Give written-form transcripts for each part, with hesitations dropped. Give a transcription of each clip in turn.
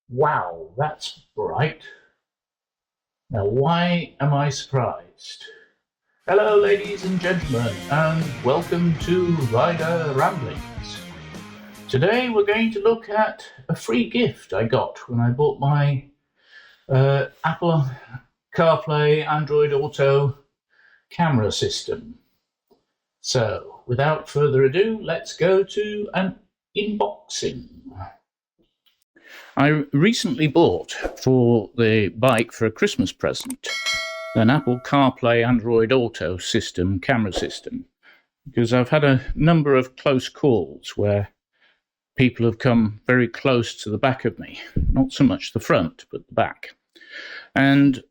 Wow, that's bright. Now, why am I surprised? Hello, ladies and gentlemen, and welcome to Rider Ramblings. Today, we're going to look at a free gift I got when I bought my Apple CarPlay Android Auto camera system. So, without further ado, let's go to an unboxing. I recently bought for the bike for a Christmas present an Apple CarPlay Android Auto system, camera system, because I've had a number of close calls where people have come very close to the back of me, not so much the front, but the back. And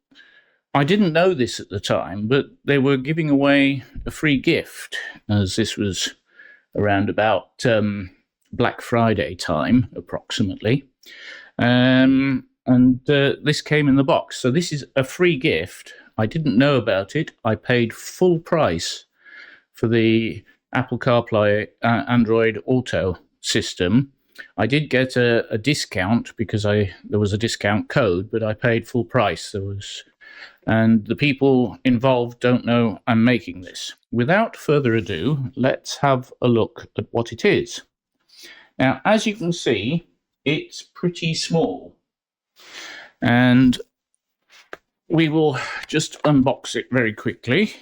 I didn't know this at the time, but they were giving away a free gift, as this was around about Black Friday time, approximately. This came in the box. So this is a free gift. I didn't know about it. I paid full price for the Apple CarPlay Android Auto system. I did get a discount because there was a discount code, but I paid full price. And the people involved don't know I'm making this. Without further ado, let's have a look at what it is. Now, as you can see, it's pretty small, and we will just unbox it very quickly.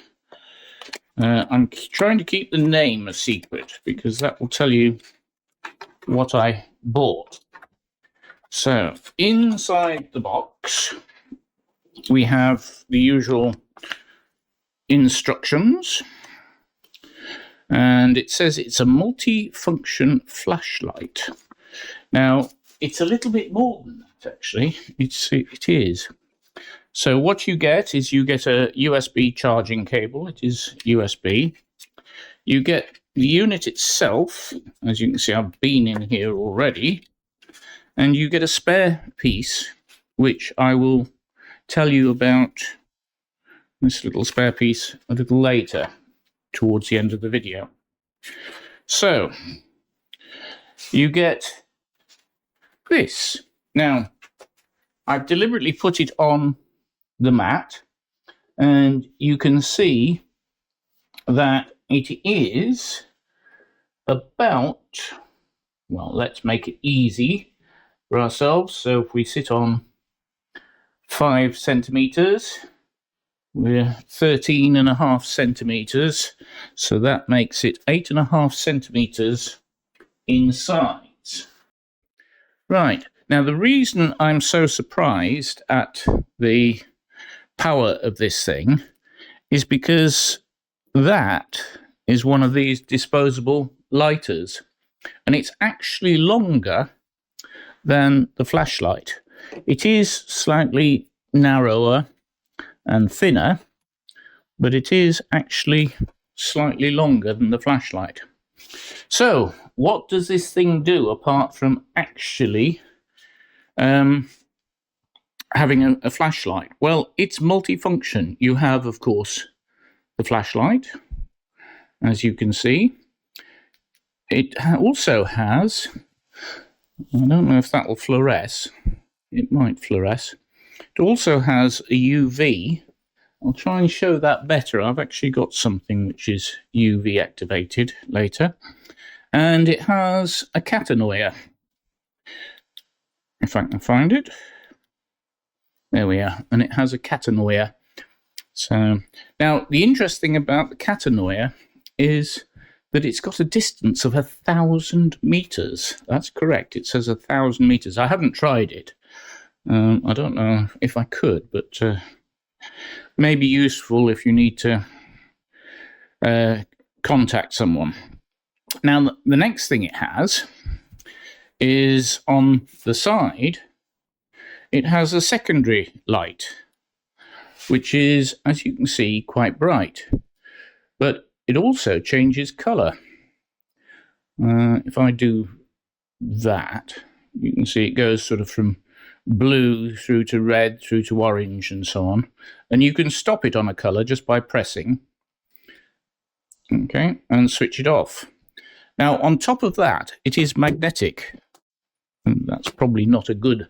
I'm trying to keep the name a secret because that will tell you what I bought. So, inside the box, we have the usual instructions, and it says it's a multi-function flashlight. Now, it's a little bit more than that, actually. It is. So what you get is you get a USB charging cable. It is USB. You get the unit itself. As you can see, I've been in here already. And you get a spare piece, which I will tell you about this little spare piece a little later, towards the end of the video. So, you get this. Now, I've deliberately put it on the mat, and you can see that it is about, well, let's make it easy for ourselves. So if we sit on 5 centimeters, we're 13.5 centimeters, so that makes it 8.5 centimeters in size. Right, now the reason I'm so surprised at the power of this thing is because that is one of these disposable lighters, and it's actually longer than the flashlight. It is slightly narrower and thinner, but it is actually slightly longer than the flashlight. So, what does this thing do apart from actually having a flashlight? Well, it's multifunction. You have, of course, the flashlight, as you can see. It also has, I don't know if that will fluoresce. It might fluoresce. It also has a UV. I'll try and show that better. I've actually got something which is UV activated later. And it has a catennoyer. If I can find it. There we are. And it has a catennoyer. So, now the interesting about the catennoyer is that it's got a distance of 1,000 meters. That's correct. It says 1,000 meters. I haven't tried it. I don't know if I could, but may be useful if you need to contact someone. Now, the next thing it has is on the side, it has a secondary light, which is, as you can see, quite bright. But it also changes color. If I do that, you can see it goes sort of from blue through to red, through to orange, and so on. And you can stop it on a color just by pressing. Okay, and switch it off. Now, on top of that, it is magnetic. That's probably not a good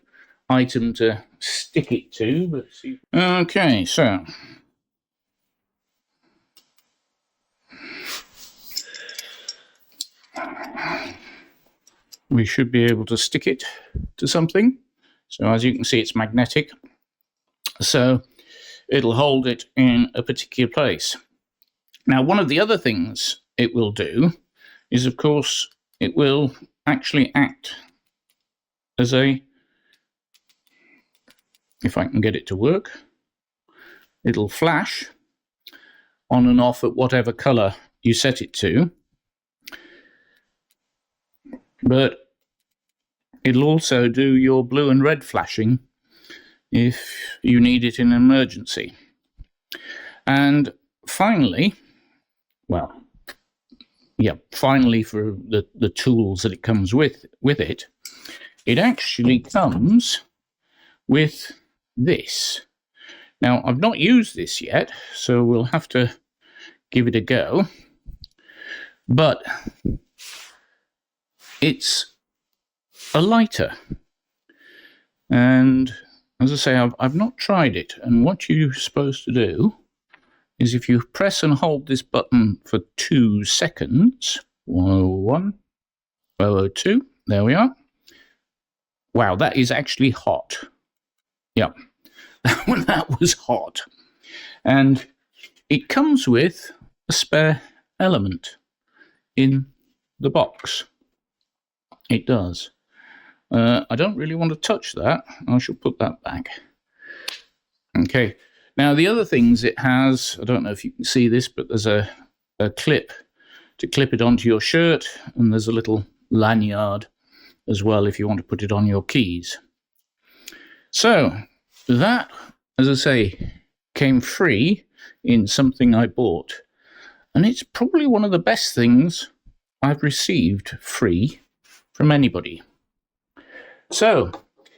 item to stick it to. But see. Okay, so we should be able to stick it to something. So as you can see, it's magnetic, so it'll hold it in a particular place. Now, one of the other things it will do is, of course, it will actually act as a, if I can get it to work, it'll flash on and off at whatever color you set it to, but it'll also do your blue and red flashing if you need it in an emergency. And finally, well, yeah, finally for the tools that it comes with it, it actually comes with this. Now, I've not used this yet, so we'll have to give it a go. But it's a lighter. And as I say, I've not tried it. And what you're supposed to do is if you press and hold this button for 2 seconds, 101, 002, there we are. Wow, that is actually hot. Yeah, that was hot. And it comes with a spare element in the box. It does. I don't really want to touch that. I shall put that back. Okay. Now, the other things it has, I don't know if you can see this, but there's a clip to clip it onto your shirt, and there's a little lanyard as well if you want to put it on your keys. So, that, as I say, came free in something I bought, and it's probably one of the best things I've received free from anybody. So,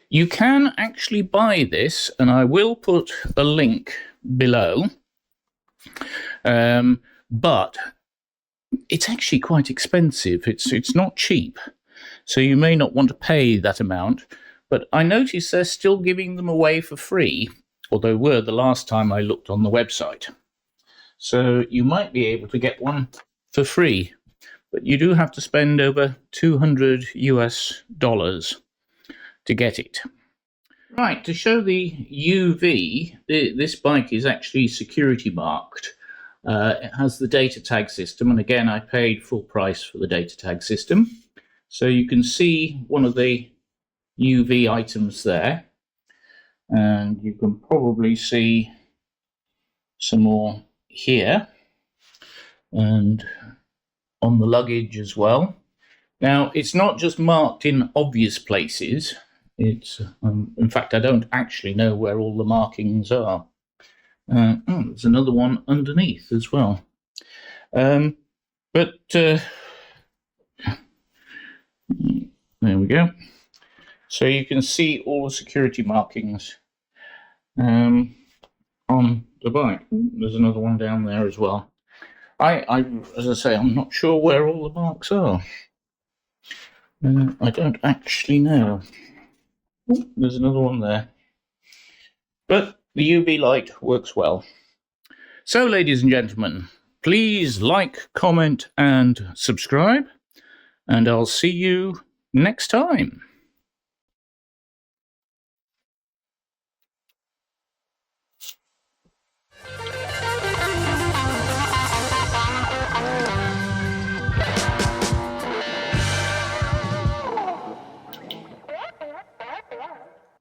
you can actually buy this, and I will put a link below, but it's actually quite expensive. It's not cheap, so you may not want to pay that amount, but I noticed they're still giving them away for free, or they were the last time I looked on the website. So you might be able to get one for free, but you do have to spend over $200 US to get it. Right, to show the UV, this bike is actually security marked. It has the data tag system, and again, I paid full price for the data tag system. So you can see one of the UV items there, and you can probably see some more here, and on the luggage as well. Now, it's not just marked in obvious places. It's, in fact, I don't actually know where all the markings are. Oh, there's another one underneath as well. But there we go. So you can see all the security markings on the bike. There's another one down there as well. As I say, I'm not sure where all the marks are. I don't actually know. Ooh, there's another one there. But the UV light works well. So, ladies and gentlemen, please like, comment, and subscribe, and I'll see you next time.